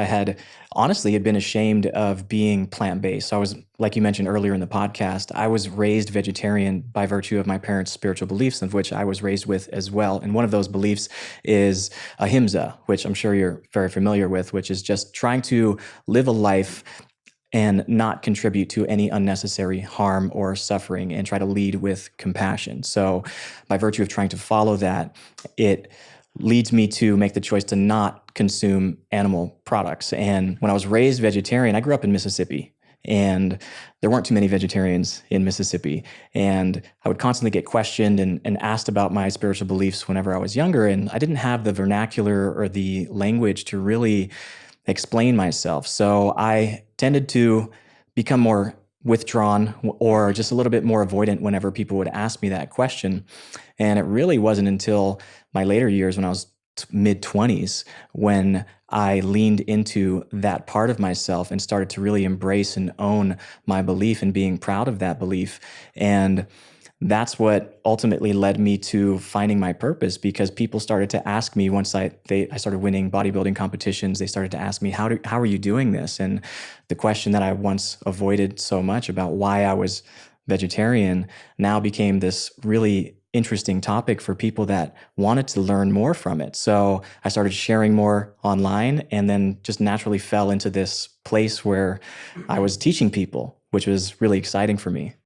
I had been ashamed of being plant-based. So I was, like you mentioned earlier in the podcast, I was raised vegetarian by virtue of my parents' spiritual beliefs, of which I was raised with as well. And one of those beliefs is ahimsa, which I'm sure you're very familiar with, which is just trying to live a life and not contribute to any unnecessary harm or suffering and try to lead with compassion. So, by virtue of trying to follow that, it leads me to make the choice to not consume animal products. And when I was raised vegetarian, I grew up in Mississippi. And there weren't too many vegetarians in Mississippi. And I would constantly get questioned and asked about my spiritual beliefs whenever I was younger. And I didn't have the vernacular or the language to really explain myself. So I tended to become more withdrawn or just a little bit more avoidant whenever people would ask me that question. And it really wasn't until my later years when I was mid 20s when I leaned into that part of myself and started to really embrace and own my belief and being proud of that belief. And that's what ultimately led me to finding my purpose, because people started to ask me once I started winning bodybuilding competitions. They started to ask me, how are you doing this? And the question that I once avoided so much about why I was vegetarian now became this really interesting topic for people that wanted to learn more from it. So I started sharing more online and then just naturally fell into this place where I was teaching people, which was really exciting for me.